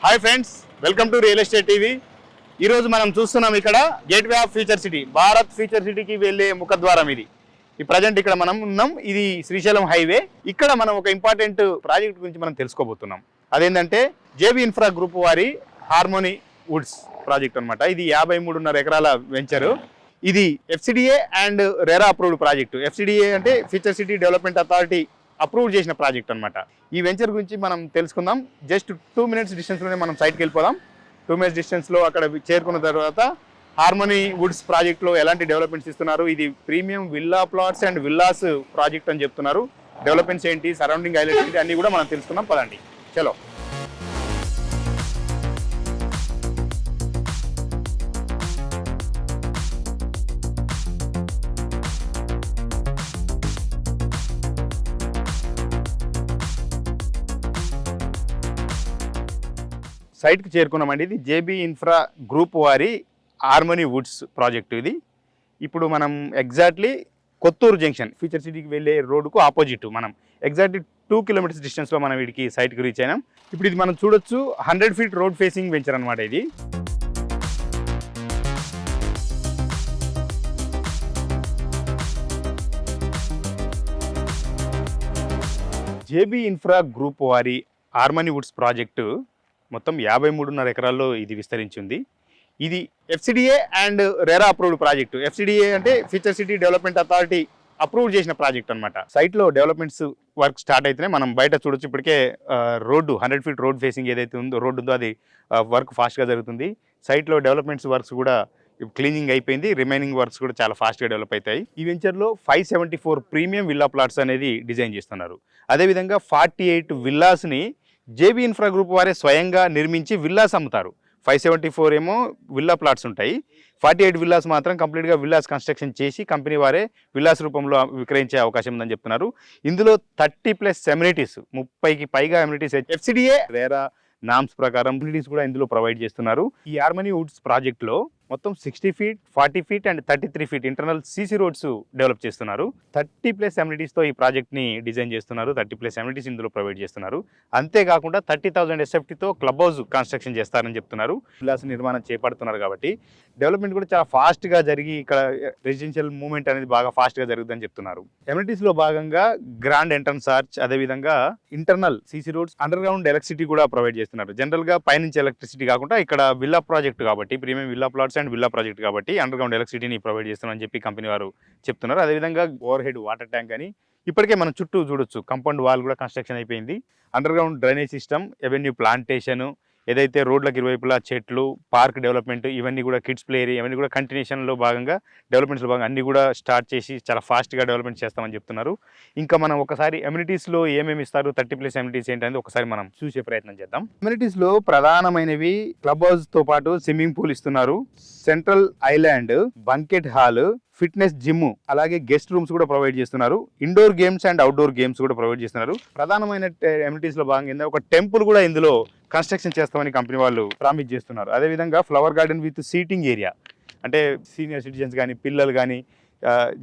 Hi friends, welcome to real estate TV. ఈరోజు మనం చూస్తున్నాం ఇక్కడ gateway of future city, Bharat future సిటీకి వెళ్ళే ముఖద్వారం ఇది. ఈ ప్రజెంట్ ఇక్కడ మనం ఉన్నాం, ఇది శ్రీశైలం హైవే. ఇక్కడ మనం ఒక ఇంపార్టెంట్ ప్రాజెక్ట్ గురించి మనం తెలుసుకోబోతున్నాం. అదేంటంటే జేబీ ఇన్ఫ్రా గ్రూప్ వారి హార్మోనీ వుడ్స్ ప్రాజెక్ట్ అనమాట. ఇది 53.5 ఎకరాల వెంచరు. ఇది FCDA and RERA approved project. FCDA అంటే future city development authority approve చేసిన ప్రాజెక్ట్ అనమాట. ఈ వెంచర్ గురించి మనం తెలుసుకుందాం. జస్ట్ 2 minutes డిస్టెన్స్లోనే మనం సైట్కి వెళ్ళిపోదాం. 2 minutes డిస్టెన్స్లో అక్కడ చేరుకున్న తర్వాత హార్మోనీ వుడ్స్ ప్రాజెక్ట్లో ఎలాంటి డెవలప్మెంట్స్ ఇస్తున్నారు, ఇది premium villa plots and villas project అని చెప్తున్నారు. డెవలప్మెంట్స్ ఏంటి, సరౌండింగ్ హైలైట్స్ ఏంటి అన్నీ కూడా మనం తెలుసుకుందాం. పదండి, చలో. సైట్కి చేరుకున్నామండి. ఇది జేబీ ఇన్ఫ్రా గ్రూప్ వారి హార్మోనీ వుడ్స్ ప్రాజెక్టు ఇది. ఇప్పుడు మనం ఎగ్జాక్ట్లీ కొత్తూరు జంక్షన్ ఫ్యూచర్ సిటీకి వెళ్ళే రోడ్డుకు ఆపోజిట్ మనం ఎగ్జాక్ట్లీ 2 kilometers డిస్టెన్స్లో మనం వీడికి సైట్కి రీచ్ అయినాం. ఇప్పుడు ఇది మనం చూడొచ్చు 100 feet రోడ్ ఫేసింగ్ వెంచర్ అనమాట ఇది. జేబీ ఇన్ఫ్రా గ్రూప్ వారి హార్మోనీ వుడ్స్ ప్రాజెక్టు మొత్తం 53.5 ఎకరాల్లో ఇది విస్తరించింది. ఇది FCDA and RERA approved project. FCDA అంటే future city development authority approve చేసిన ప్రాజెక్ట్ అనమాట. సైట్లో డెవలప్మెంట్స్ వర్క్ స్టార్ట్ అయితేనే మనం బయట చూడొచ్చు. ఇప్పటికే రోడ్డు 100 feet రోడ్ ఫేసింగ్ ఏదైతే ఉందో రోడ్డు ఉందో అది వర్క్ ఫాస్ట్గా జరుగుతుంది. సైట్లో డెవలప్మెంట్స్ వర్క్స్ కూడా క్లీనింగ్ అయిపోయింది. రిమైనింగ్ వర్క్స్ కూడా చాలా ఫాస్ట్గా డెవలప్ అవుతాయి. ఈ వెంచర్లో 574 ప్రీమియం విల్లా ప్లాట్స్ అనేది డిజైన్ చేస్తున్నారు. అదేవిధంగా 48 విల్లాస్ని జేబీ ఇన్ఫ్రా గ్రూప్ వారే స్వయంగా నిర్మించి విల్లాస్ అమ్ముతారు. 574 ఏమో విల్లా ప్లాట్స్ ఉంటాయి. 48 విల్లాస్ మాత్రం కంప్లీట్గా విల్లాస్ కన్స్ట్రక్షన్ చేసి కంపెనీ వారే విల్లాస్ రూపంలో విక్రయించే అవకాశం ఉందని చెప్తున్నారు. ఇందులో 30+ ఎమ్యూనిటీస్, 30కి పైగా ఎమ్యూనిటీస్ FCDA రెరా నామ్స్ ప్రకారం ఎమ్యూనిటీస్ కూడా ఇందులో ప్రొవైడ్ చేస్తున్నారు. ఈ హార్మోనీ వుడ్స్ ప్రాజెక్ట్లో మొత్తం 60 feet, 40 feet and 33 feet internal CC roads develop చేస్తున్నారు. 30+ ఎమ్యూనిటీస్తో ఈ ప్రాజెక్ట్ని డిజైన్ చేస్తున్నారు. 30+ ఎమ్యూనిటీస్ ఇందులో ప్రొవైడ్ చేస్తున్నారు. అంతేకాకుండా 30,000 SFTతో క్లబ్ హౌస్ కన్స్ట్రక్షన్ చేస్తారని చెప్తున్నారు. విల్లాస్ నిర్మాణం చేపడుతున్నారు కాబట్టి డెవలప్మెంట్ కూడా చాలా ఫాస్ట్గా జరిగి ఇక్కడ రెసిడెన్షియల్ మూవ్మెంట్ అనేది బాగా ఫాస్ట్గా జరుగుతుందని చెప్తున్నారు. ఎమ్యూనిటీస్లో భాగంగా గ్రాండ్ ఎంట్రన్స్ ఆర్చ్, అదేవిధంగా internal CC roads, under ground electricity కూడా ప్రొవైడ్ చేస్తున్నారు. జనరల్గా పైనుంచి ఎలక్ట్రిసిటీ కాకుండా ఇక్కడ విల్లా ప్రాజెక్ట్ కాబట్టి premium villa plots and villa project కాబట్టి అండర్ గ్రౌండ్ ఎలక్ట్రిసిటీని ప్రొవైడ్ చేస్తున్నారని చెప్పి కంపెనీ వారు చెప్తున్నారు. అదేవిధంగా ఓవర్ హెడ్ వాటర్ ట్యాంక్ అని ఇప్పటికే మనం చుట్టూ చూడొచ్చు. కాంపౌండ్ వాల్ కూడా కన్స్ట్రక్షన్ అయిపోయింది. Under ground drainage system, avenue plantation, ఏదైతే రోడ్లకు ఇరువైపులా చెట్లు, పార్క్ డెవలప్మెంట్, ఇవన్నీ కూడా కిడ్స్ ప్లే ఏరియా, ఇవన్నీ కూడా కంటిన్యూషన్లో భాగంగా డెవలప్మెంట్స్లో భాగంగా అన్నీ కూడా స్టార్ట్ చేసి చాలా ఫాస్ట్గా డెవలప్మెంట్ చేస్తామని చెప్తున్నారు. ఇంకా మనం ఒకసారి ఎమ్యూనిటీస్లో ఏమేమి ఇస్తారు, 30+ ఎమ్యూనిటీస్ ఏంటనేది ఒకసారి మనం చూసే ప్రయత్నం చేద్దాం. ఎమ్యూనిటీస్లో ప్రధానమైనవి క్లబ్ హౌస్తో పాటు స్విమ్మింగ్ పూల్ ఇస్తున్నారు, central island, banquet hall, fitness gym, అలాగే గెస్ట్ రూమ్స్ కూడా ప్రొవైడ్ చేస్తున్నారు. Indoor games and outdoor games కూడా ప్రొవైడ్ చేస్తున్నారు. ప్రధానమైన ఎమ్యూనిటీస్ లో భాగంగా ఒక టెంపుల్ కూడా ఇందులో కన్స్ట్రక్షన్ చేస్తామని కంపెనీ వాళ్ళు ప్రామిస్ చేస్తున్నారు. అదేవిధంగా flower garden with seating area, అంటే సీనియర్ సిటిజన్స్ కానీ పిల్లలు కానీ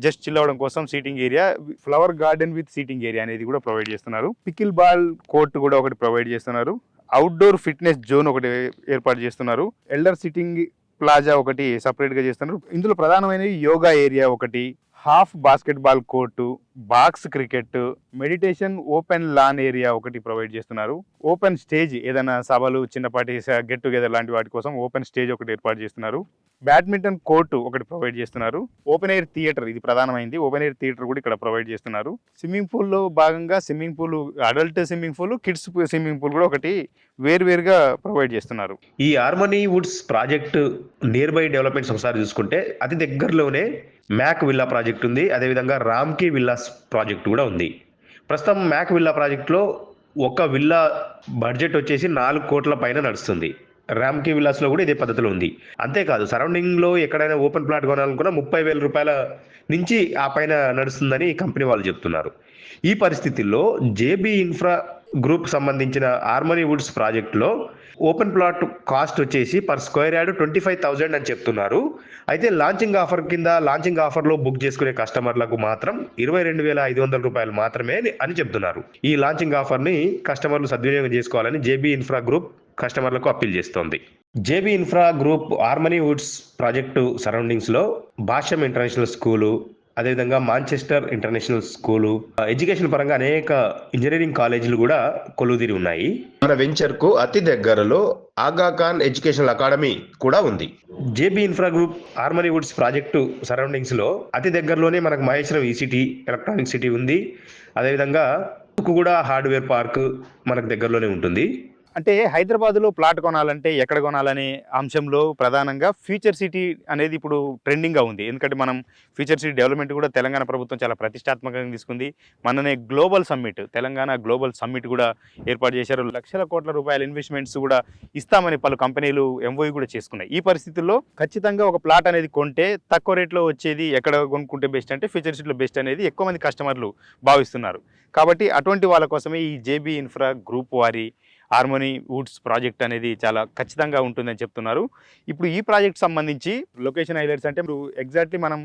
జస్ట్ చిల్ అవ్వడం కోసం seating area, flower garden with seating area అనేది కూడా ప్రొవైడ్ చేస్తున్నారు. పికిల్ బాల్ కోర్ట్ కూడా ఒకటి ప్రొవైడ్ చేస్తున్నారు. అవుట్డోర్ ఫిట్నెస్ జోన్ ఒకటి ఏర్పాటు చేస్తున్నారు. ఎల్డర్ సిట్టింగ్ ప్లాజా ఒకటి సపరేట్గా చేస్తున్నారు. ఇందులో ప్రధానమైనవి యోగా ఏరియా ఒకటి, half basketball court, box cricket, meditation open lawn area ఒకటి ప్రొవైడ్ చేస్తున్నారు. ఓపెన్ స్టేజ్, ఏదైనా సభలు, చిన్నపాటి గెట్ టుగెదర్ లాంటి వాటి కోసం ఓపెన్ స్టేజ్ ఒకటి ఏర్పాటు చేస్తున్నారు. బ్యాడ్మింటన్ కోర్టు ఒకటి ప్రొవైడ్ చేస్తున్నారు. ఓపెన్ ఎయిర్ థియేటర్, ఇది ప్రధానమైంది, ఓపెన్ ఎయిర్ థియేటర్ కూడా ఇక్కడ ప్రొవైడ్ చేస్తున్నారు. స్విమ్మింగ్ పూల్లో భాగంగా swimming pool, adult swimming pool, kids swimming pool కూడా ఒకటి వేరువేరుగా ప్రొవైడ్ చేస్తున్నారు. ఈ harmony Woods project near by developments ఒకసారి చూసుకుంటే అతి దగ్గరలోనే మ్యాక్ విల్లా ప్రాజెక్ట్ ఉంది. అదేవిధంగా రామ్కీ విల్లాస్ ప్రాజెక్ట్ కూడా ఉంది. ప్రస్తుతం మ్యాక్ విల్లా ప్రాజెక్ట్లో ఒక విల్లా బడ్జెట్ వచ్చేసి 4 కోట్ల పైన నడుస్తుంది. రామ్కీ విల్లాస్లో కూడా ఇదే పద్ధతిలో ఉంది. అంతేకాదు సరౌండింగ్లో ఎక్కడైనా ఓపెన్ ప్లాట్ కొనాలనుకున్నా 30,000 రూపాయల నుంచి ఆ పైన నడుస్తుందని కంపెనీ వాళ్ళు చెప్తున్నారు. ఈ పరిస్థితుల్లో జేబీ ఇన్ఫ్రా గ్రూప్ సంబంధించిన హార్మోనీ వుడ్స్ ప్రాజెక్టులో ఓపెన్ ప్లాట్ కాస్ట్ వచ్చేసి పర్ స్క్వేర్ యార్డ్ 25,000 అని చెప్తున్నారు. అయితే లాంచింగ్ ఆఫర్ కింద లాంచింగ్ ఆఫర్లో బుక్ చేసుకునే కస్టమర్లకు మాత్రం 22,500 రూపాయలు మాత్రమే అని చెప్తున్నారు. ఈ లాంచింగ్ ఆఫర్ని కస్టమర్లు సద్వినియోగం చేసుకోవాలని జేబీ ఇన్ఫ్రా గ్రూప్ కస్టమర్లకు అప్పీల్ చేస్తోంది. JB infra group harmony woods project సరౌండింగ్స్లో భాష్యం ఇంటర్నేషనల్ స్కూలు, అదేవిధంగా మాంచెస్టర్ ఇంటర్నేషనల్ స్కూలు, ఎడ్యుకేషన్ పరంగా అనేక ఇంజనీరింగ్ కాలేజీలు కూడా కొలువుదీరి ఉన్నాయి. మన వెంచర్కు అతి దగ్గరలో ఆగా ఖాన్ ఎడ్యుకేషనల్ అకాడమీ కూడా ఉంది. JB infra group harmony woods project సరౌండింగ్స్లో అతి దగ్గరలోనే మనకు మహేశ్వరం ఈసిటీ ఎలక్ట్రానిక్ సిటీ ఉంది. అదేవిధంగా కూడా హార్డ్వేర్ పార్క్ మనకు దగ్గరలోనే ఉంటుంది. అంటే హైదరాబాద్లో ప్లాట్ కొనాలంటే ఎక్కడ కొనాలనే అంశంలో ప్రధానంగా ఫ్యూచర్ సిటీ అనేది ఇప్పుడు ట్రెండింగ్గా ఉంది. ఎందుకంటే మనం ఫ్యూచర్ సిటీ డెవలప్మెంట్ కూడా తెలంగాణ ప్రభుత్వం చాలా ప్రతిష్టాత్మకంగా తీసుకుంది. మననే global summit, Telangana global summit కూడా ఏర్పాటు చేశారు. లక్షల కోట్ల రూపాయల ఇన్వెస్ట్మెంట్స్ కూడా ఇస్తామని పలు కంపెనీలు ఎంఓయూ కూడా చేసుకున్నాయి. ఈ పరిస్థితుల్లో ఖచ్చితంగా ఒక ప్లాట్ అనేది కొంటే తక్కువ రేట్లో వచ్చేది ఎక్కడ కొనుక్కుంటే బెస్ట్ అంటే ఫ్యూచర్ సిటీలో బెస్ట్ అనేది ఎక్కువ మంది కస్టమర్లు భావిస్తున్నారు. కాబట్టి అటువంటి వాళ్ళ కోసమే ఈ జేబీ ఇన్ఫ్రా గ్రూప్ వారి హార్మనీ వుడ్స్ ప్రాజెక్ట్ అనేది చాలా ఖచ్చితంగా ఉంటుందని చెప్తున్నారు. ఇప్పుడు ఈ ప్రాజెక్ట్ సంబంధించి లొకేషన్ హైలైట్స్ అంటే ఇప్పుడు ఎగ్జాక్ట్లీ మనం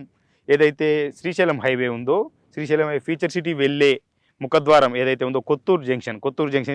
ఏదైతే శ్రీశైలం హైవే ఉందో, శ్రీశైలం ఫ్యూచర్ సిటీ వెళ్ళే ముఖద్వారం ఏదైతే ఉందో కొత్తూరు జంక్షన్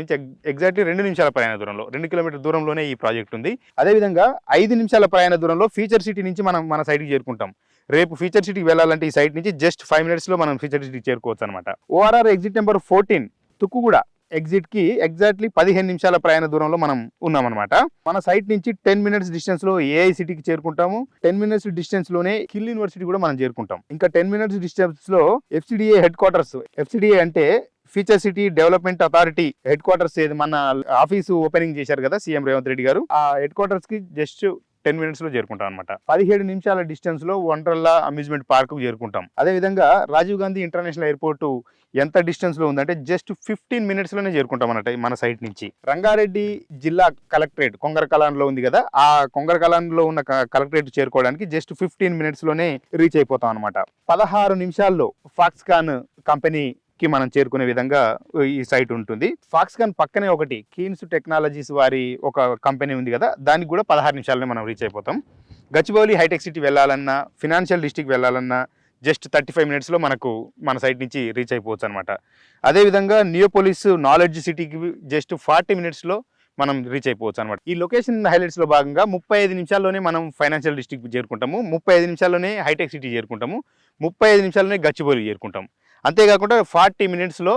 నుంచి ఎగ్జాక్ట్లీ 2 నిమిషాల ప్రయాణ దూరంలో, 2 కిలోమీటర్ దూరంలోనే ఈ ప్రాజెక్ట్ ఉంది. అదేవిధంగా 5 నిమిషాల ప్రయాణ దూరంలో ఫ్యూచర్ సిటీ నుంచి మనం మన సైట్కి చేరుకుంటాం. రేపు ఫ్యూచర్ సిటీకి వెళ్ళాలంటే ఈ సైట్ నుంచి జస్ట్ 5 మినిట్స్లో మనం ఫ్యూచర్ సిటీకి చేరుకోవచ్చు అనమాట. ఓఆర్ఆర్ ఎగ్జిట్ నెంబర్ 14 తుక్కుగూడ ఎగ్జిట్కి ఎగ్జాక్ట్లీ 15 నిమిషాల ప్రయాణ దూరంలో మనం ఉన్నామన్నమాట. మన సైట్ నుంచి 10 మినిట్స్ డిస్టెన్స్లో ఏఐ సిటీకి చేరుకుంటాము. 10 మినిట్స్ డిస్టెన్స్లోనే హిల్ యూనివర్సిటీ కూడా మనం చేరుకుంటాం. ఇంకా 10 మినిట్స్ డిస్టెన్స్లో FCDA హెడ్ క్వార్టర్స్. FCDA అంటే future city development authority head quarters. ఏది మన ఆఫీసు ఓపెనింగ్ చేశారు కదా సీఎం రేవంత్ రెడ్డి గారు, ఆ హెడ్ క్వార్టర్స్ కి జస్ట్ 10 మినిట్స్లో చేరుకుంటాం అనమాట. 17 నిమిషాల డిస్టెన్స్లో వండర్లా అమ్యూజ్మెంట్ పార్క్కు చేరుకుంటాం. అదేవిధంగా రాజీవ్ గాంధీ ఇంటర్నేషనల్ ఎయిర్పోర్టు ఎంత డిస్టెన్స్లో ఉందంటే జస్ట్ 15 మినిట్స్లోనే చేరుకుంటాం అన్నట్టు మన సైట్ నుంచి. రంగారెడ్డి జిల్లా కలెక్టరేట్ కొంగరకలాన్లో ఉంది కదా, ఆ కొంగరకలాన్లో ఉన్న కలెక్టరేట్ చేరుకోవడానికి జస్ట్ 15 మినిట్స్లోనే రీచ్ అయిపోతాం అనమాట. 16 నిమిషాల్లో ఫాక్స్కాన్ కంపెనీకి మనం చేరుకునే విధంగా ఈ సైట్ ఉంటుంది. ఫాక్స్కాన్ పక్కనే ఒకటి కీన్స్ టెక్నాలజీస్ వారి ఒక కంపెనీ ఉంది కదా, దానికి కూడా 16 నిమిషాలనే మనం రీచ్ అయిపోతాం. గచ్చిబౌలి హైటెక్ సిటీ వెళ్ళాలన్నా, ఫినాన్షియల్ డిస్ట్రిక్ట్ వెళ్ళాలన్నా జస్ట్ 35 మినిట్స్లో మనకు మన సైట్ నుంచి రీచ్ అయిపోవచ్చు అనమాట. అదేవిధంగా నియోపోలిస్ నాలెడ్జ్ సిటీకి జస్ట్ 40 మినిట్స్లో మనం రీచ్ అయిపోవచ్చు అనమాట. ఈ లొకేషన్ హైలైట్స్లో భాగంగా 35 నిమిషాల్లోనే మనం ఫైనాన్షియల్ డిస్ట్రిక్ట్ చేరుకుంటాము, 35 నిమిషాల్లోనే హైటెక్ సిటీ చేరుకుంటాము, 35 నిమిషాల్లోనే గచ్చిబౌలి చేరుకుంటాం. అంతేకాకుండా 40 మినిట్స్లో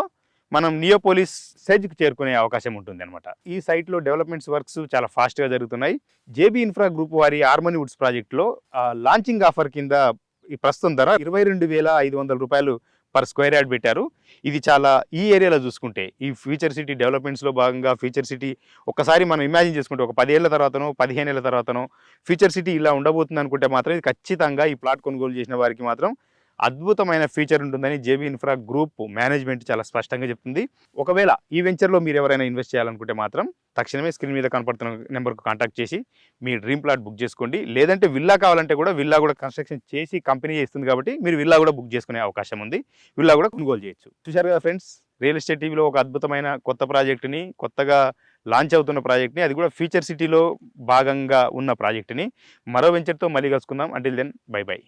మనం నియోపోలిస్ సెజ్కి చేరుకునే అవకాశం ఉంటుంది అనమాట. ఈ సైట్లో డెవలప్మెంట్స్ వర్క్స్ చాలా ఫాస్ట్గా జరుగుతున్నాయి. జేబీ ఇన్ఫ్రా గ్రూప్ వారి హార్మనీ వుడ్స్ ప్రాజెక్ట్లో లాంచింగ్ ఆఫర్ కింద ఈ ప్రస్తుతం ధర 22,500 రూపాయలు పర్ స్క్వేర్ యార్డ్ పెట్టారు. ఇది చాలా ఈ ఏరియాలో చూసుకుంటే ఈ ఫ్యూచర్ సిటీ డెవలప్మెంట్స్లో భాగంగా ఫ్యూచర్ సిటీ ఒక్కసారి మనం ఇమాజిన్ చేసుకుంటే ఒక 10 ఏళ్ల తర్వాతనో 15 ఏళ్ల తర్వాతనో ఫ్యూచర్ సిటీ ఇలా ఉండబోతుంది అనుకుంటే మాత్రం ఇది ఖచ్చితంగా ఈ ప్లాట్ కొనుగోలు చేసిన వారికి మాత్రం అద్భుతమైన ఫీచర్ ఉంటుందని జేబీ ఇన్ఫ్రా గ్రూప్ మేనేజ్మెంట్ చాలా స్పష్టంగా చెప్తుంది. ఒకవేళ ఈ వెంచర్లో మీరు ఎవరైనా ఇన్వెస్ట్ చేయాలనుకుంటే మాత్రం తక్షణమే స్క్రీన్ మీద కనపడుతున్న నెంబర్కు కాంటాక్ట్ చేసి మీ డ్రీమ్ ప్లాట్ బుక్ చేసుకోండి. లేదంటే విల్లా కావాలంటే కూడా విల్లా కూడా కన్స్ట్రక్షన్ చేసి కంపెనీ ఇస్తుంది కాబట్టి మీరు విల్లా కూడా బుక్ చేసుకునే అవకాశం ఉంది. విల్లా కూడా కొనుగోలు చేయొచ్చు. చూశారు కదా ఫ్రెండ్స్, రియల్ ఎస్టేట్ టీవీలో ఒక అద్భుతమైన కొత్త ప్రాజెక్టుని, కొత్తగా లాంచ్ అవుతున్న ప్రాజెక్ట్ని, అది కూడా ఫ్యూచర్ సిటీలో భాగంగా ఉన్న ప్రాజెక్టుని మరో వెంచర్తో మళ్ళీ కలుసుకుందాం. Until then bye by.